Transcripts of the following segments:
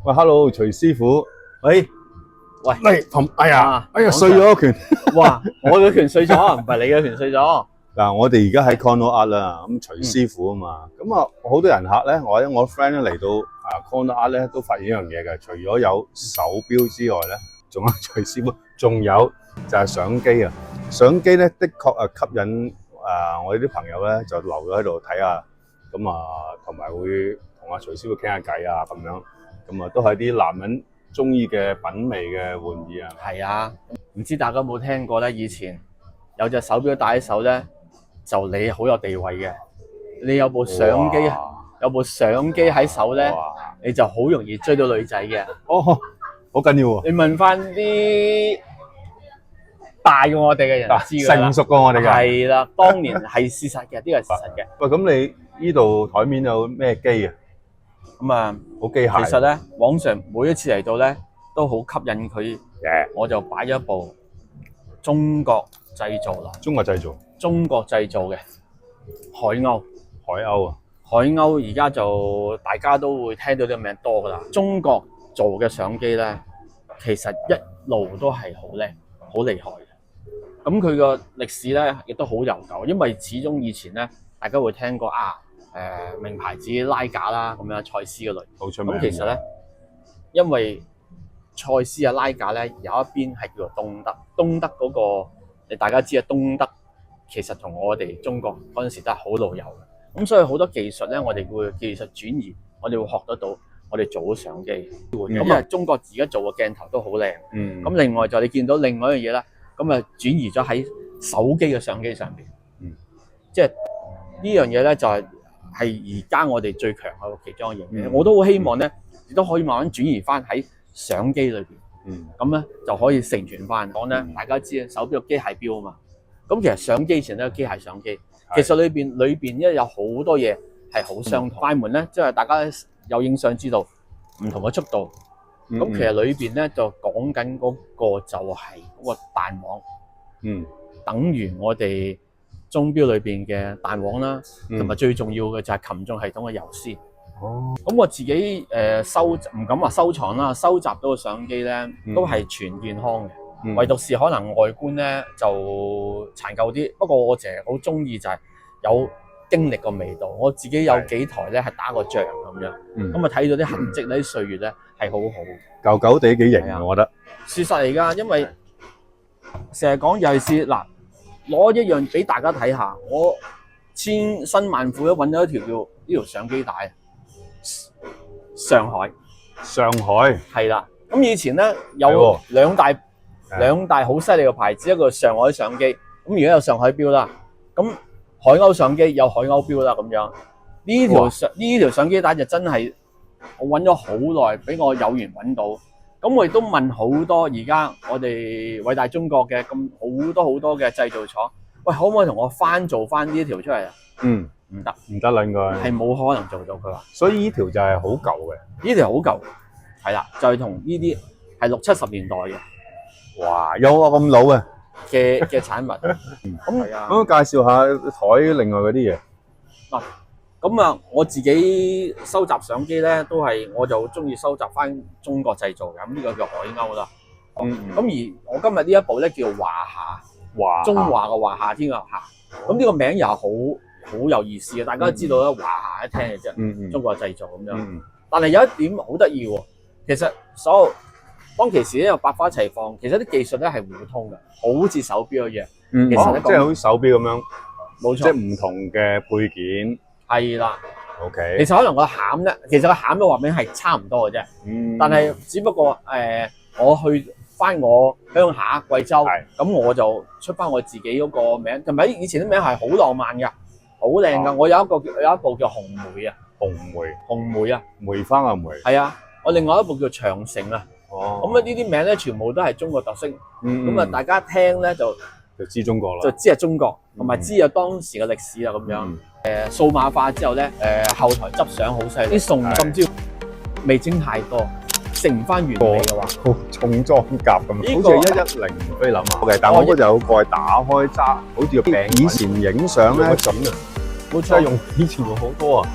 喂，hello，徐師傅，喂，哎呀，碎咗一拳。哇！我嘅拳碎咗，唔係你嘅拳碎咗。嗱，我哋而家喺 Condo Art 啦，咁徐師傅啊嘛，咁啊好多人客咧，我 friend 咧嚟到Condo Art 咧，都發現一樣嘢嘅，除咗有手錶之外咧，仲有徐師傅，仲有就係相機啊！相機咧的確吸引我哋啲朋友咧就留咗喺度睇下，咁啊同埋會同阿徐師傅傾下偈啊咁樣，咁啊都係啲男人中意嘅品味嘅玩意啊。係啊，唔知大家有冇聽過咧？以前有隻手錶戴喺手咧，就你好有地位嘅。你有部相機，喺手咧，你就好容易追到女仔嘅。哦，好緊要喎！你問翻啲大過我哋嘅人知㗎啦，成熟過我哋嘅係啦，當年係事實嘅，呢個係事實嘅。喂，咁你呢度台面有咩機啊？咁啊，好機械。其實咧，網上每一次嚟到咧，都好吸引佢。我就擺咗一部中國製造啦，中國製造嘅海鷗。海鷗啊！海鷗而家就大家都會聽到呢個名多噶啦。中國做嘅相機咧，其實一路都係好叻、好厲害嘅。咁佢個歷史咧亦都好悠久，因為始終以前咧，大家會聽過名牌子拉架啦，咁樣蔡司嗰類。好出名。咁其實咧，因為蔡司啊拉架咧有一邊係叫做東德，東德嗰個你大家知啊，東德其實同我哋中國嗰陣時都係好老友嘅。咁所以好多技術咧，我哋會技術轉移，我哋會學得到，我哋做咗相機。咁啊，中國而家做嘅鏡頭都好靚。咁另外就你見到另外一樣嘢啦，咁啊轉移咗喺手機嘅相機上邊。即係呢樣嘢咧，就係而家我哋最強嘅其中一樣嘢。我都好希望咧，亦都可以慢慢轉移翻喺相機裏邊。咁咧就可以成全翻。講咧，大家知啊，手錶機械錶啊嘛。咁其實相機以前都係機械相機。其實裏邊因為有好多嘢係好相同。快門咧，即係大家有影相知道唔同嘅速度。咁其實裏邊咧就講緊嗰個就係嗰個彈簧。等於我哋鐘錶裏邊嘅彈簧啦，同埋最重要嘅就係擒縱系統嘅游絲。咁我自己唔敢話收藏啦，收集到嘅相機咧都係全健康嘅。唯獨是可能外觀咧就殘舊啲，不過我淨係好中意就係有經歷個味道。我自己有幾台咧係打過仗咁樣，咁啊睇到啲痕跡咧，啲歲月咧係好好，舊舊地幾型啊！我覺得事實嚟㗎，因為成日講尤其是嗱，攞一樣俾大家睇下，我千辛萬苦都揾到一條叫呢條相機帶，上海係啦。咁以前咧有兩大好犀利嘅牌子，一個上海相機，咁而家有上海錶啦，咁海鷗相機有海鷗錶啦，咁樣呢條相機帶就真係我揾咗好耐，俾我有緣揾到，咁我亦都問好多而家我哋偉大中國嘅咁好多嘅製造廠，喂，可唔可以同我做翻呢一條出嚟啊？唔得啦，應該係冇可能做到，佢話。所以呢條就係好舊嘅，呢條好舊，係啦，就係同呢啲係60、70年代嘅。哇，有啊咁老嘅產物。咁介紹下台另外嗰啲嘢。咁啊，我自己收集相機咧，我就中意收集翻中國製造嘅，咁呢個叫海鷗啦。咁而我今日呢一部咧叫華夏，中華嘅華夏天嘅夏。咁呢個名又係好有意思嘅，大家都知道啦，華夏一聽嘅啫，中國製造咁樣。但係有一點好得意喎，其實當其時咧有百花齊放，其實啲技術咧係互通嘅，好似手錶一樣。其實即係好似手錶咁樣，冇錯，即係唔同嘅配件。係啦。OK。其實可能個餡咧，其實個餡嘅畫面係差唔多嘅啫。但係只不過我去翻我鄉下貴州，咁我就出翻我自己嗰個名，同埋以前啲名係好浪漫㗎，好靚㗎。我有一部叫紅梅啊，紅梅啊，梅花嘅梅。係啊，我另外一部叫長城啊。咁呢啲名咧全部都係中國特色。咁啊，大家聽咧就知中國啦，就知係中國，同埋知有當時嘅歷史啊咁樣。數碼化之後咧，後台執相好犀利，啲餸今朝味精太多，食唔翻原味嘅話，好重裝甲咁，好似110菲林啊。OK， 但係我嗰就有個係打開揸，好似個餅。以前影相咧咁啊，冇錯，以前用好多啊。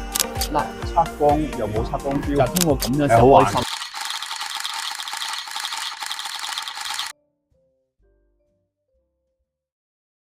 嗱，測光又冇測光錶，就通過咁樣先開心